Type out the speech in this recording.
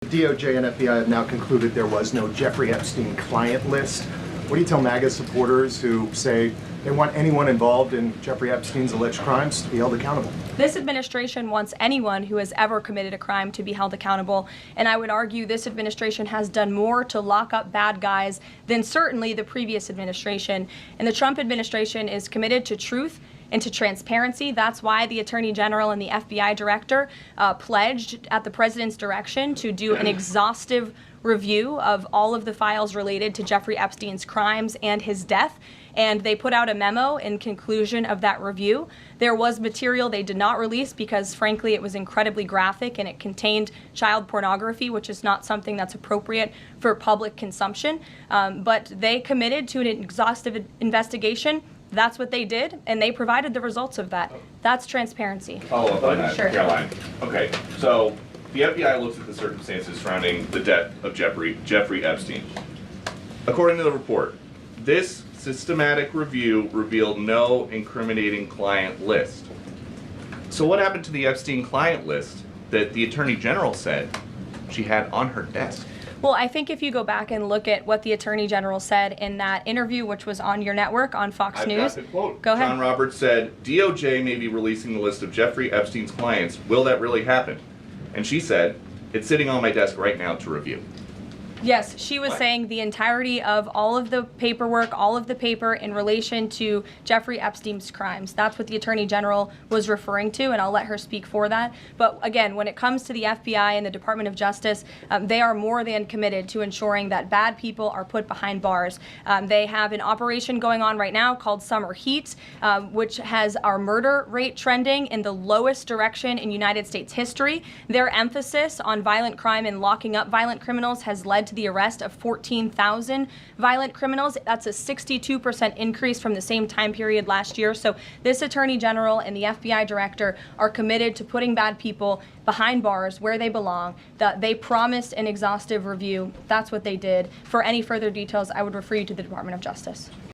DOJ and FBI have now concluded there was no Jeffrey Epstein client list. What do you tell MAGA supporters who say they want anyone involved in Jeffrey Epstein's alleged crimes to be held accountable? This administration wants anyone who has ever committed a crime to be held accountable, and I would argue this administration has done more to lock up bad guys than certainly the previous administration. And the Trump administration is committed to truth and to transparency. That's why the Attorney General and the FBI Director pledged at the President's direction to do an exhaustive review of all of the files related to Jeffrey Epstein's crimes and his death. And they put out a memo in conclusion of that review. There was material they did not release because, frankly, it was incredibly graphic and it contained child pornography, which is not something that's appropriate for public consumption. But they committed to an exhaustive investigation. That's what they did, and they provided the results of that. That's transparency. Follow up on that, Sure. Karoline. Okay, so the FBI looks at the circumstances surrounding the death of Jeffrey Epstein. According to the report, this systematic review revealed no incriminating client list. So what happened to the Epstein client list that the Attorney General said she had on her desk? Well, I think if you go back and look at what the Attorney General said in that interview, which was on your network on Fox News. I've got the quote. Go ahead. John Roberts said, DOJ may be releasing the list of Jeffrey Epstein's clients. Will that really happen? And she said, it's sitting on my desk right now to review. Yes, she was saying the entirety of all of the paperwork, all of the paper in relation to Jeffrey Epstein's crimes. That's what the Attorney General was referring to, and I'll let her speak for that. But again, when it comes to the FBI and the Department of Justice, they are more than committed to ensuring that bad people are put behind bars. They have an operation going on right now called Summer Heat, which has our murder rate trending in the lowest direction in United States history. Their emphasis on violent crime and locking up violent criminals has led to the arrest of 14,000 violent criminals. That's a 62% increase from the same time period last year. So this Attorney General and the FBI Director are committed to putting bad people behind bars where they belong. They promised an exhaustive review. That's what they did. For any further details, I would refer you to the Department of Justice.